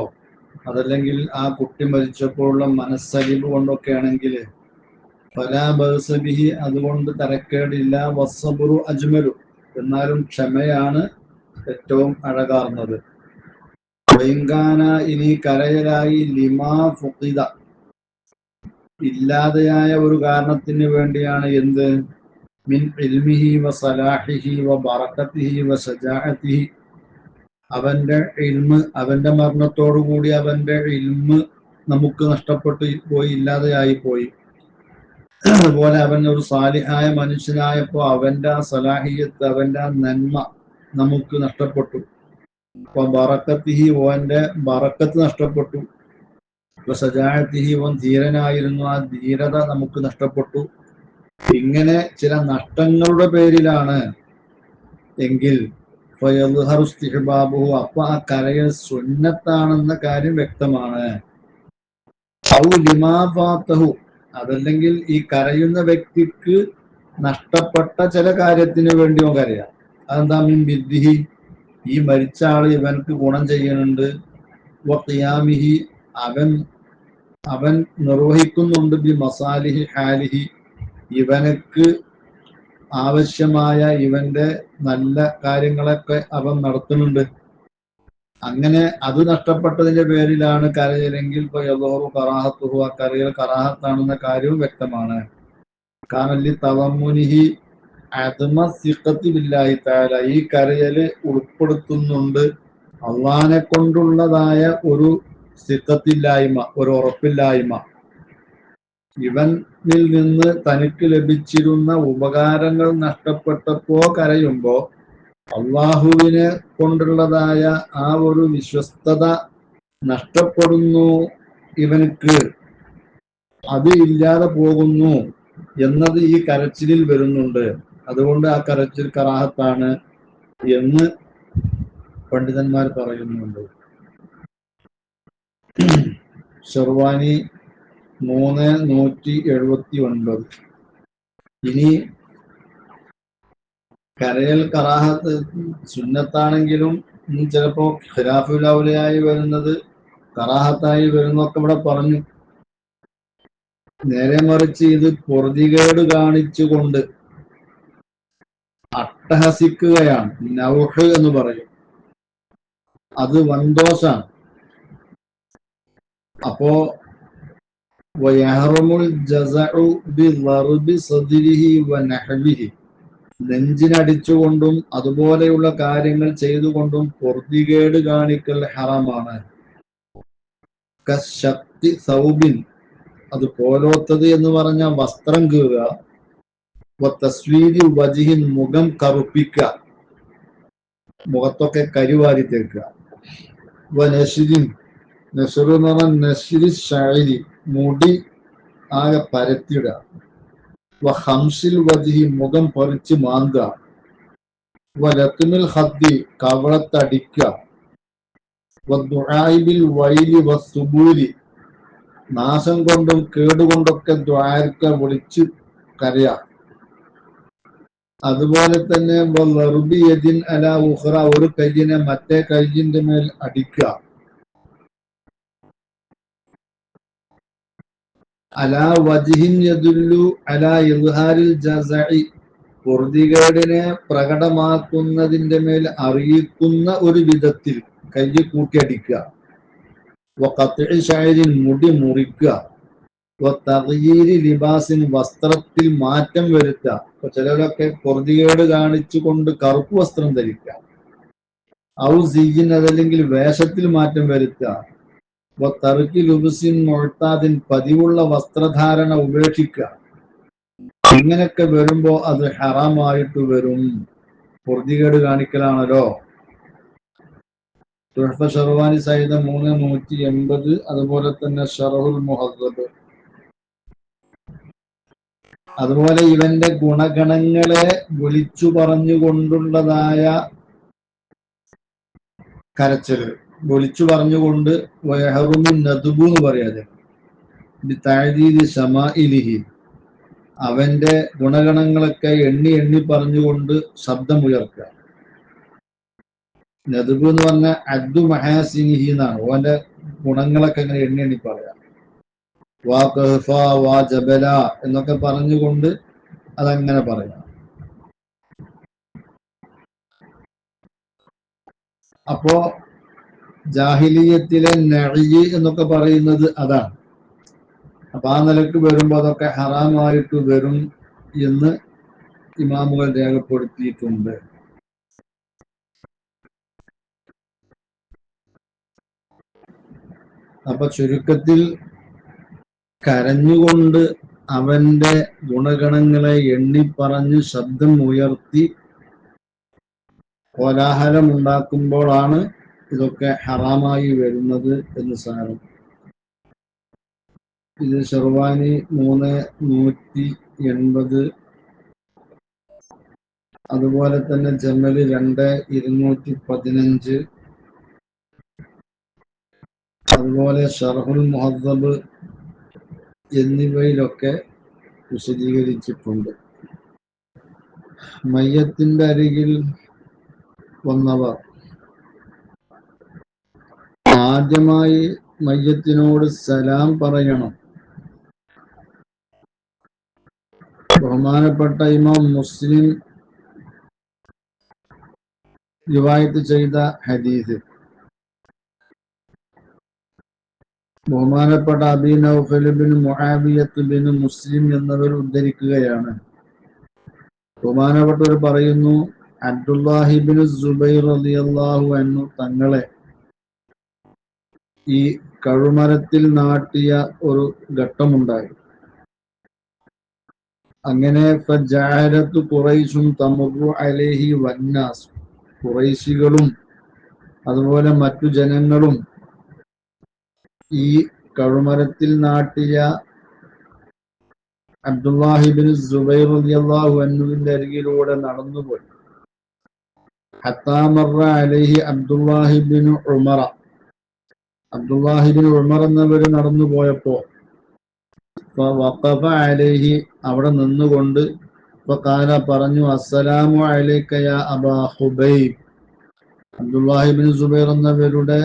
അതല്ലെങ്കിൽ ആ കുട്ടി മരിച്ചപ്പോഴുള്ള മനസ്സലിവ് കൊണ്ടൊക്കെ ആണെങ്കിൽ ഫലാ ബഅസ ബിഹി, അതുകൊണ്ട് തരക്കേടില്ല. വസ്സബ്റു അജ്മലു, എന്നാലും ക്ഷമയാണ് ഏറ്റവും അഴകാർന്നത്. വഇൻകാന, ഇനി കരയലായി ലിമാ ഫുഖിദ, ഇല്ലാതെയായ ഒരു കാരണത്തിന് വേണ്ടിയാണ്. എന്ത്? മിൻ ഇൽമിഹി വസലാഹിഹി വബറകതിഹി വശജാഅതിഹി, അവന്റെ ഇൽമ്, അവന്റെ മരണത്തോടുകൂടി അവന്റെ ഇൽമ് നമുക്ക് നഷ്ടപ്പെട്ടു പോയി, ഇല്ലാതെയായി പോയി. അതുപോലെ അവൻ ഒരു സാലിഹായ മനുഷ്യനായപ്പോ അവന്റെ ആ സലാഹിയത്ത്, അവന്റെ ആ നന്മ നമുക്ക് നഷ്ടപ്പെട്ടു. അപ്പൊ ബറക്കത്തിഹി, ഓന്റെ ബറക്കത്ത് നഷ്ടപ്പെട്ടു. സജാഅത്തിഹി, ഓൻ ധീരനായിരുന്നു, ആ ധീരത നമുക്ക് നഷ്ടപ്പെട്ടു. ഇങ്ങനെ ചില നഷ്ടങ്ങളുടെ പേരിലാണ് എങ്കിൽ ഫയദ്ഹറു ഇസ്തിഹ്ബാബുഹു, അപ്പൊ ആ കരയൽ സുന്നത്താണെന്ന കാര്യം വ്യക്തമാണ്. ഔ ലിമാ ഫാതഹു, അതല്ലെങ്കിൽ ഈ കരയുന്ന വ്യക്തിക്ക് നഷ്ടപ്പെട്ട ചില കാര്യത്തിന് വേണ്ടി അവൻ കരയാം. അതെന്താ? മിൻ ബിദ്ദിഹി, ഈ മരിച്ച ആള് ഇവൻക്ക് ഗുണം ചെയ്യുന്നുണ്ട്. വ ഖിയാമിഹി, അവൻ നിർവഹിക്കുന്നുണ്ട്. ബി മസാലിഹി ഹാലിഹി, ഇവനക്ക് ആവശ്യമായ ഇവന്റെ നല്ല കാര്യങ്ങളൊക്കെ അവൻ നടത്തുന്നുണ്ട്. അങ്ങനെ അത് നഷ്ടപ്പെട്ടതിന്റെ പേരിലാണ് കരയലെങ്കിൽ കറാഹത്തുഹു, ആ കരയൽ കറാഹത്താണെന്ന കാര്യവും വ്യക്തമാണ്. കാനല്ലി തവമ്മുനിഹി അദ്മ സിഖത്തി ബില്ലാഹി തആല, ഈ കരയല് ഉൾപ്പെടുത്തുന്നുണ്ട് അള്ളാഹിനെ കൊണ്ടുള്ളതായ ഒരു സിഖത്തില്ലായ്മ, ഒരു ഉറപ്പില്ലായ്മ. ഇവനിൽ നിന്ന് തനിക്ക് ലഭിച്ചിരുന്ന ഉപകാരങ്ങൾ നഷ്ടപ്പെട്ടപ്പോ കരയുമ്പോ അള്ളാഹുവിനെ കൊണ്ടുള്ളതായ ആ ഒരു വിശ്വസ്തത നഷ്ടപ്പെടുന്നു, ഇവനക്ക് അത് ഇല്ലാതെ പോകുന്നു എന്നത് ഈ കരച്ചിലിൽ വരുന്നുണ്ട്. അതുകൊണ്ട് ആ കരച്ചിൽ കറാഹത്താണ് എന്ന് പണ്ഡിതന്മാർ പറയുന്നുണ്ട്. ഷർവാനി 3179. ഇനി കരയൽ കറാഹത്ത് സുന്നത്താണെങ്കിലും ചിലപ്പോ ഖിലാഫുൽ ഔലയായി വരുന്നത്, കറാഹത്തായി വരുന്നൊക്കെ ഇവിടെ പറഞ്ഞു. നേരെ മറിച്ച് ഇത് പൊറുതികേട് കാണിച്ചുകൊണ്ട് അട്ടഹസിക്കുകയാണ്, നൗഹ് എന്ന് പറയും, അത് വൻദോഷാണ്. അപ്പോ വയഹ്റമുൽ ജസഉ ബിളർബി സദ്രിഹി വനഹ്വിഹി, നെഞ്ചിനടിച്ചുകൊണ്ടും അതുപോലെയുള്ള കാര്യങ്ങൾ ചെയ്തുകൊണ്ടും പൊറുതികേട് കാണിക്കൽ ഹറാമാണ്. കശക്തി സൗബിൻ, അത് പോലോത്തത് എന്ന് പറഞ്ഞ വസ്ത്രം കീറുക. തസ്വീരി വജിഹിൻ, മുഖം കറുപ്പിക്കുക, മുഖത്തൊക്കെ കരിവാരി തേക്കുക. നശ്രിൻ, നശ്ർ എന്ന് പറഞ്ഞാൽ നശ്രി ഷഅരി, മുടി ആകെ പരത്തിയിടുക. ഹംസിൽ വജിഹി, മുഖം പറിച്ച് മാന്തുക. ലത്മിൽ ഹദ്ദി, കവളത്തടിക്കുക. ദുആഇബിൽ വൈലി വസ്സുബൂരി, നാശം കൊണ്ടും കേടുകൊണ്ടൊക്കെ ദ്വാരക്ക, വിളിച്ച് കരയാ. അതുപോലെ തന്നെ ലർബിയദിൻ അലാ ഉഖ്റ, ഒരു കയ്യിനെ മറ്റേ കയ്യിന്റെ മേൽ അടിക്കുക. അലാ വജ്ഹിൻ യദുല്ലു അലാ ഇദ്ഹാരിൽ ജസഇ, പൊറുതികേടിനെ പ്രകടമാക്കുന്നതിന്റെ മേൽ അറിയിക്കുന്ന ഒരു വിധത്തിൽ കൈ കൂട്ടിയടിക്കുക. വഖത്ഇ ശഅരിൻ, മുടി മുറിക്കുക. തഗ്യീരി ലിബാസിൻ, വസ്ത്രത്തിൽ മാറ്റം വരുത്തുക. അപ്പൊ ചിലരൊക്കെ പൊറുതികേട് കാണിച്ചു കൊണ്ട് കറുപ്പ് വസ്ത്രം ധരിക്കുക. ഔ സിയ്യിൻ അതല്ലെങ്കിൽ വേഷത്തിൽ മാറ്റം വരുത്തുക, തറുക്കി ലുബുസിൻ മുഅ്താദിൻ പതിവുള്ള വസ്ത്രധാരണ ഉപേക്ഷിക്കുക, ഇങ്ങനെയൊക്കെ വരുമ്പോ അത് ഹറാമായിട്ട് വരും. പൊറുതികേട് കാണിക്കലാണല്ലോ. തുഹ്ഫ ഷർവാനി സൈദ 380, അതുപോലെ തന്നെ ഷറഹുൽ മുഹദ്ദബ്. അതുപോലെ ഇവന്റെ ഗുണഗണങ്ങളെ വിളിച്ചു പറഞ്ഞുകൊണ്ടുള്ളതായ കരച്ചില്, വിളിച്ചു പറഞ്ഞുകൊണ്ട് വയഹറുമിൻ നദുബു എന്ന് പറയാതെ താഴീദി ശമാഇലിഹി, അവന്റെ ഗുണഗണങ്ങളൊക്കെ എണ്ണി എണ്ണി പറഞ്ഞുകൊണ്ട് ശബ്ദമുയർത്തുക. നദുബ് എന്ന് പറഞ്ഞ അദ്ദു മഹാസിനിഹി എന്നാണ്. ഓന്റെ ഗുണങ്ങളൊക്കെ ഇങ്ങനെ എണ്ണി എണ്ണി പറയാം. വാ കഹ്ഫ വാ ജബല എന്നൊക്കെ പറഞ്ഞുകൊണ്ട് അതങ്ങനെ പറയാം. അപ്പോ ജാഹിലിയത്തിലെ നഅ്യ് എന്നൊക്കെ പറയുന്നത് അതാണ്. അപ്പൊ ആ നിലക്ക് വരുമ്പോ അതൊക്കെ ഹറാമായിട്ട് വരും എന്ന് ഇമാമുകൾ രേഖപ്പെടുത്തിയിട്ടുണ്ട്. അപ്പൊ ചുരുക്കത്തിൽ കരഞ്ഞുകൊണ്ട് അവന്റെ ഗുണഗണങ്ങളെ എണ്ണിപ്പറഞ്ഞ് ശബ്ദം ഉയർത്തി കോലാഹലം ഉണ്ടാക്കുമ്പോഴാണ് ഇതൊക്കെ ഹറാമായി വരുന്നത് എന്ന് സാരം. ഇത് ഷർവാനി 380, അതുപോലെ തന്നെ ജമല് 2-215, അതുപോലെ ഷർഹുൽ മുഹദ്ദബ് എന്നിവയിലൊക്കെ വിശദീകരിച്ചിട്ടുണ്ട്. മയ്യത്തിന്റെ അരികിൽ വന്നവർ ആദ്യമായി മയ്യത്തിനോട് സലാം പറയണം. ബഹുമാനപ്പെട്ട ഇമാം മുസ്ലിം റിവായത്ത് ചെയ്ത ഹദീസ് ബഹുമാനപ്പെട്ട അബീ നൗഫൽ ബിൻ മുആവിയത്ത് ബിൻ മുസ്ലിം എന്നവർ ഉദ്ധരിക്കുകയാണ്. ബഹുമാനപ്പെട്ടവർ പറയുന്നു, അബ്ദുല്ലാഹി ബിൻ സുബൈർ റളിയല്ലാഹു അൻഹു തങ്ങളെ ഈ കഴുമരത്തിൽ നാട്ടിയ ഒരു ഘട്ടമുണ്ടായി. അങ്ങനെ ഫജഅലതു ഖുറൈശുൻ തമറു അലൈഹി വന്നാസ്, ഖുറൈശികളും അതുപോലെ മറ്റു ജനങ്ങളും ഈ കഴുമരത്തിൽ നാട്ടിയ അബ്ദുല്ലാഹി ബിൻ സുബൈർ റളിയല്ലാഹു അൻഹുവിന്റെ അരികിലൂടെ നടന്നുപോയി. ഹത്താ മറ അലൈഹി അബ്ദുല്ലാഹി ബിൻ ഉമറ, അബ്ദുല്ലാഹി ബിൻ ഉമർ എന്നവർ നടന്നു പോയപ്പോ വഖഫ അലൈഹി, അവിടെ നിന്നുകൊണ്ട് ഫഖാല പറഞ്ഞു, അസ്സലാമു അലൈക യാ അബാ ഖുബൈബ്, അബ്ദുല്ലാഹി ബിൻ സുബൈർ എന്നവരുടെ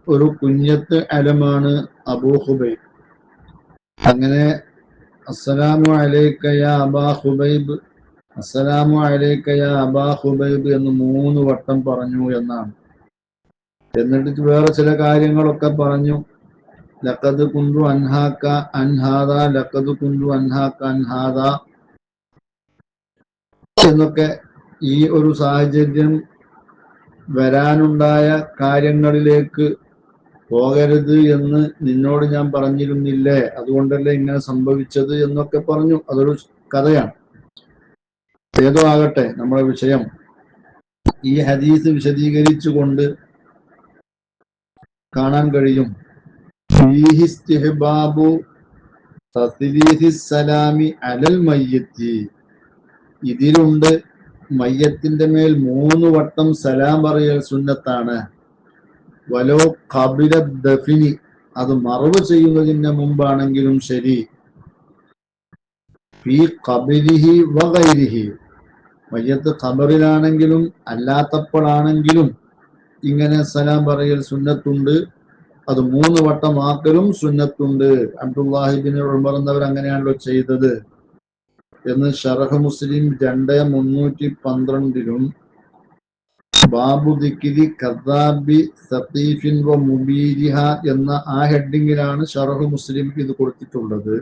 ഒരു കുഞ്ഞത്ത് അലമാണ് അബൂ ഖുബൈബ്. അങ്ങനെ അസ്സലാമു അലൈക യാ അബാ ഖുബൈബ്, അസ്സലാമു അലൈക യാ അബാ ഖുബൈബ് എന്ന് 3 വട്ടം പറഞ്ഞു എന്നാണ്. എന്നിട്ട് വേറെ ചില കാര്യങ്ങളൊക്കെ പറഞ്ഞു. ലഖദ് കുന്തു അൻഹാക അൻഹാദ, ലഖദ് കുന്തു അൻഹാക അൻഹാദ എന്നൊക്കെ, ഈ ഒരു സാഹചര്യം വരാനുണ്ടായ കാര്യങ്ങളിലേക്ക് പോകരുത് എന്ന് നിന്നോട് ഞാൻ പറഞ്ഞിരുന്നില്ലേ, അതുകൊണ്ടല്ലേ ഇങ്ങനെ സംഭവിച്ചത് എന്നൊക്കെ പറഞ്ഞു. അതൊരു കഥയാണ്. ഏതോ ആകട്ടെ, നമ്മുടെ വിഷയം ഈ ഹദീസ് വിശദീകരിച്ചുകൊണ്ട് കാണാൻ കഴിയും, ഫീഹി ഇസ്തിഹ്ബാബു തസ്ലീഹി സലാമി അലൽ മയ്യിത്തി, ഇതിലുണ്ട് മയ്യത്തിന്റെ മേൽ 3 വട്ടം സലാം പറയൽ സുന്നത്താണ്. വലോ ഖബില ദഫിനി, അത് മറവ് ചെയ്യുന്നതിന് മുമ്പാണെങ്കിലും ശരി. ഫീ ഖബരിഹി വഗൈരിഹി, മയ്യത്ത് ഖബറിലാണെങ്കിലും അല്ലാത്തപ്പോഴാണെങ്കിലും ഇങ്ങനെ സലാം പറയൽ സുന്നത്തുണ്ട്. അത് 3 വട്ടം ആക്കലും സുന്നത്തുണ്ട്. അബ്ദുല്ലാഹി ബിൻ ഉമർ എന്നവർ അങ്ങനെയാണല്ലോ ചെയ്തത് എന്ന് ഷറഹ് മുസ്ലിം 2-312 ബാബു ദിക്രി കദ്ദാബി സഖീഫിൻ വ മുബീരിഹ എന്ന ആ ഹെഡിങ്ങിലാണ് ഷറഹ് മുസ്ലിം ഇത് കൊടുത്തിട്ടുള്ളത്.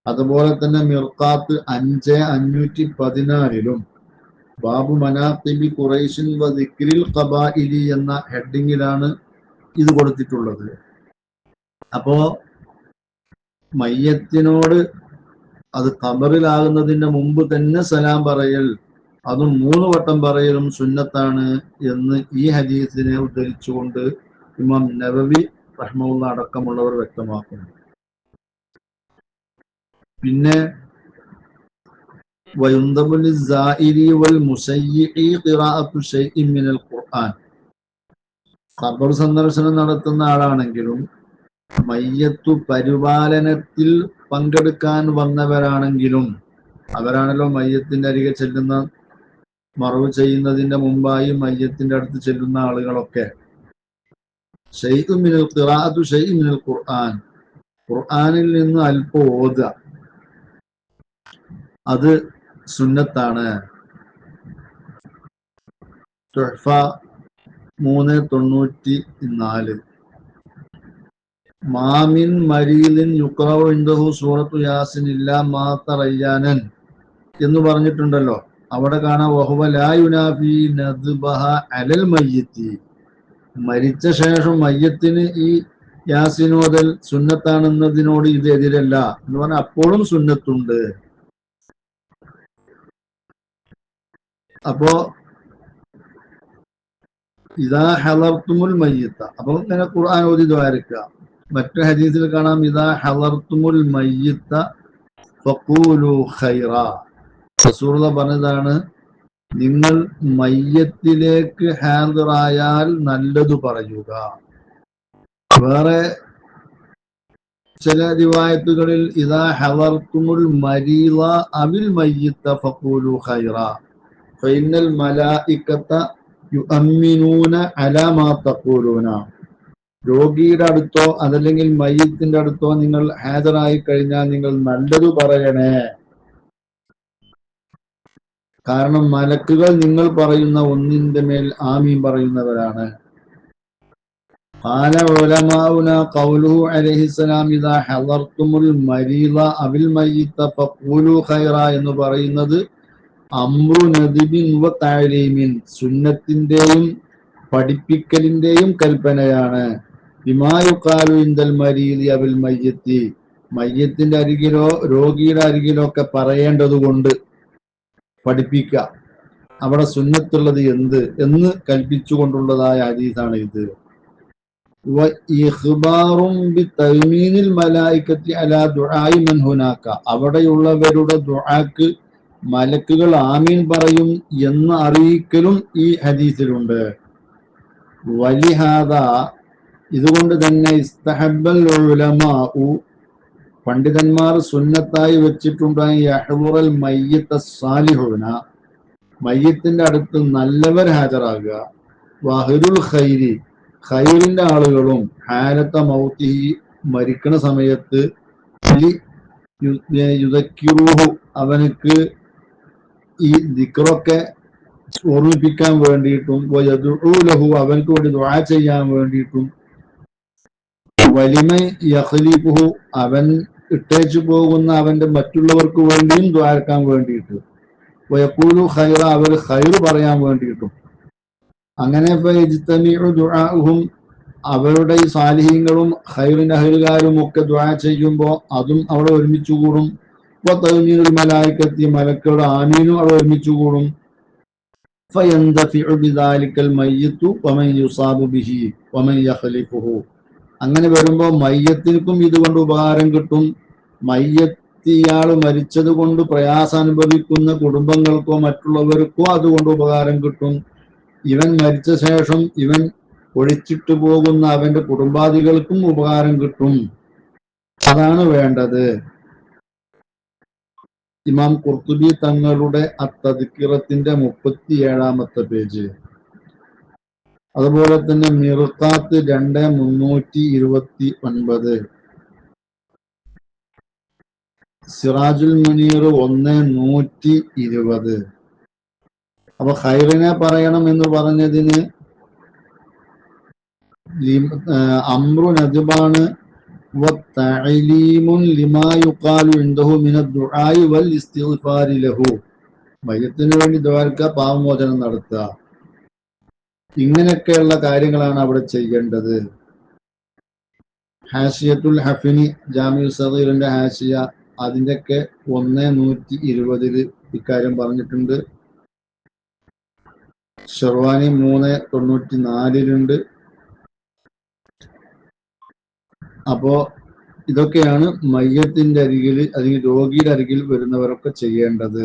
അതുപോലെ തന്നെ മിർഖാത്ത് 5-514 ബാബു മനാഖിബി ഖുറൈശിൻ വ ദിക്രിൽ ഖബാഇലി എന്ന ഹെഡിങ്ങിലാണ് ഇത് കൊടുത്തിട്ടുള്ളത്. അപ്പോ മയ്യത്തിനോട് അത് ഖബറിലാകുന്നതിന്റെ മുമ്പ് തന്നെ സലാം പറയൽ, അതും 3 വട്ടം പറയലും സുന്നത്താണ് എന്ന് ഈ ഹദീസിനെ ഉദ്ധരിച്ചുകൊണ്ട് ഇമാം നവവി റഹ്മത്തുള്ളാഹി അടക്കമുള്ളവർ വ്യക്തമാക്കുന്നു. പിന്നെ വയുൻദബു ലിസ്സായിരി വൽ മുസയ്യിഇ ഖിറാഅത്തു ശൈഇൻ മിനൽ ഖുർആൻ. ഖബർ സന്ദർശനം നടത്തുന്ന ആളാണെങ്കിലും മയ്യത്തു പരിപാലനത്തിൽ പങ്കെടുക്കാൻ വന്നവരാണെങ്കിലും, അവരാണല്ലോ മയ്യത്തിന്റെ അരികെ ചെല്ലുന്ന, മറവ് ചെയ്യുന്നതിന്റെ മുമ്പായി മയ്യത്തിന്റെ അടുത്ത് ചെല്ലുന്ന ആളുകളൊക്കെ, ശൈഉൻ മിനൽ ഖിറാഅത്തു ശൈഇൻ മിനൽ ഖുർആൻ, ഖുർആനിൽ നിന്ന് അല്പം ഓതുക, അത് സുന്നത്താണ്. തുഹ്ഫ 394. മാമിൻ മരീലിൻ യുഖറഉ ഇൻദഹു സൂറത്തു യാസിൻ ഇല്ലാ മാ തറയ്യാനൻ എന്ന് പറഞ്ഞിട്ടുണ്ടല്ലോ. അവിടെ കാണാം വഹുവ ലാ യുനാഫി നദ്ബഹ അലൽ മയ്യിത്തി. മരിച്ച ശേഷം മയ്യത്തിന് ഈ യാസിനോദൽ സുന്നത്താണെന്നതിനോട് ഇത് എതിരല്ല എന്ന് പറഞ്ഞാൽ അപ്പോഴും സുന്നത്തുണ്ട്. അപ്പോ ഇദാ ഹളർത്തുമുൽ മയ്യിത്ത, അപ്പൊ ഇങ്ങനെ ഖുർആൻ ഓതി ദ്വാരക്കുക. മറ്റു ഹദീസിൽ കാണാം ഇദാ ഹളർത്തുമുൽ മയ്യിത്ത ഫഖൂലു ഖൈറ. റസൂലുള്ളാഹി പറഞ്ഞതാണ്, നിങ്ങൾ മയ്യത്തിലേക്ക് ഹാദിറായാൽ നല്ലതു പറയുക. വേറെ ചില റിവായത്തുകളിൽ ഇദാ ഹളർത്തുമുൽ മരീള അവിൽ മയ്യിത്ത ഫഖൂലു ഖൈറ ഫഇന്നൽ മലായികത യുഅമ്മിനൂന അലാ മാ തഖൂലൂന. രോഗിയുടെ അടുത്തോ അതല്ലെങ്കിൽ മയ്യത്തിന്റെ അടുത്തോ നിങ്ങൾ ഹാജരായി കഴിഞ്ഞാൽ നിങ്ങൾ നല്ലതു പറയണേ, കാരണം മലക്കുകൾ നിങ്ങൾ പറയുന്ന ഒന്നിന്റെ മേൽ ആമീൻ പറയുന്നവരാണ്. ഖാല ഉലമാഉന ഖൗലുഹു അലൈഹിസ്സലാം ഇദാ ഹളർത്തുമുൽ മരീള അവിൽ മയ്യിത്ത ഫഖൂലു ഖൈറ എന്ന് പറയുന്നത് അംറു നദിബിൻ വ തഅലീമിൻ, സുന്നത്തിന്റെയും പഠിപ്പിക്കലിന്റെയും കൽപ്പനയാണ്. ബിമാ യുഖാലു ഇൻദൽ മരീളി അവിൽ മയ്യിത്തി, മയ്യത്തിന്റെ അരികിലോ രോഗിയുടെ അരികിലോ ഒക്കെ പറയേണ്ടതുകൊണ്ട് പഠിപ്പിക്കുക. അവിടെ സുന്നത്തുള്ളത് എന്ത് എന്ന് കൽപ്പിച്ചുകൊണ്ടുള്ളതായ ഹദീസാണ് ഇത്. അവിടെയുള്ളവരുടെ ദുആക്ക് മലക്കുകൾ ആമീൻ പറയും എന്ന് അറിയിക്കലും ഈ ഹദീസിലുണ്ട്. വലിഹാദ, ഇതുകൊണ്ട് തന്നെ ഇസ്തഹബ്ബൽ ഉലമാഉ, പണ്ഡിതന്മാർ സുന്നത്തായി വെച്ചിട്ടുണ്ടായി യഹ്ദുറൽ മയ്യിത്ത സാലിഹൂന, മയ്യത്തിന്റെ അടുത്ത് നല്ലവർ ഹാജരാകുക. വഹ്റുൽ ഖൈരി, ഖൈറിന്റെ ആളുകളും ഹാലത്ത മൗതിഹി, മരിക്കണ സമയത്ത് യുദക്കിറൂഹു, അവനക്ക് ഈ ദിക്റൊക്കെ ഓർമ്മിപ്പിക്കാൻ വേണ്ടിയിട്ടും വയദുഉ ലഹു, അവനക്ക് വേണ്ടി ദുആ ചെയ്യാൻ വേണ്ടിയിട്ടും വലിമൻ യഖ്ലിഫുഹു, അവൻ ഇട്ടേച്ചു പോകുന്ന അവന്റെ മറ്റുള്ളവർക്ക് വേണ്ടിയും ദുആക്കാൻ വേണ്ടിയിട്ട് വയഖൂലു ഖൈറ, അവർ ഖൈർ പറയാൻ വേണ്ടിയിട്ടും. അങ്ങനെ ഫയജ്തമിഉ ദുആഉഹും, അവരുടെ ഈ സാലിഹീങ്ങളും ഖൈറിന്റെ അഹ്ലുകാരും ഒക്കെ ദുആ ചെയ്യുമ്പോൾ അതും അവിടെ ഒരുമിച്ച് കൂടും. വതഅ്മീനുൽ മലായികത്തി, മലക്കുകളുടെ ആമീനും അവിടെ ഒരുമിച്ച് കൂടും. ഫയന്തഫിഉ ബിദാലിക്കൽ മയ്യിത്തു വമൻ യുസാബു ബിഹി വമൻ യഖ്ലിഫുഹു. അങ്ങനെ വരുമ്പോൾ മയ്യത്തിനും ഇതുകൊണ്ട് ഉപകാരം കിട്ടും. മയ്യത്ത് ഇയാൾ മരിച്ചത് കൊണ്ട് പ്രയാസം അനുഭവിക്കുന്ന കുടുംബങ്ങൾക്കോ മറ്റുള്ളവർക്കോ അതുകൊണ്ട് ഉപകാരം കിട്ടും. ഇവൻ മരിച്ച ശേഷം ഇവൻ ഒഴിച്ചിട്ട് പോകുന്ന അവന്റെ കുടുംബാദികൾക്കും ഉപകാരം കിട്ടും. അതാണ് വേണ്ടത്. ഇമാം ഖുർത്തുബി തങ്ങളുടെ അത്തദ്കിറത്തിന്റെ 37-ാമത്തെ പേജ്, അതുപോലെ തന്നെ മിർഖാത്ത് 2329, സിറാജുൽ മുനീർ 1-120. അപ്പൊ ഖൈറിനെ പറയണം എന്ന് പറഞ്ഞതിന് അംറു നദ്ബാണ്. വതഅലീമുൻ ലിമാ യുഖാലു ഇൻദഹു മിനദ് ദുആഇ വൽ ഇസ്തിഗ്ഫാരി ലഹു, മയ്യത്തിന് വേണ്ടി ദ്വാരക്ക, പാവമോചനം നടത്തുക, ഇങ്ങനെയൊക്കെയുള്ള കാര്യങ്ങളാണ് അവിടെ ചെയ്യേണ്ടത്. ഹാഷിയത്തുൽ ഹഫിനി ജാമിഉ സഗീറിന്റെ ഹാഷിയ, അതിൻ്റെയൊക്കെ 1/120 ഇക്കാര്യം പറഞ്ഞിട്ടുണ്ട്. ഷെർവാനി 3/94 അപ്പോ ഇതൊക്കെയാണ് മയ്യത്തിന്റെ അരികിൽ അല്ലെങ്കിൽ രോഗിയുടെ അരികിൽ വരുന്നവരൊക്കെ ചെയ്യേണ്ടത്.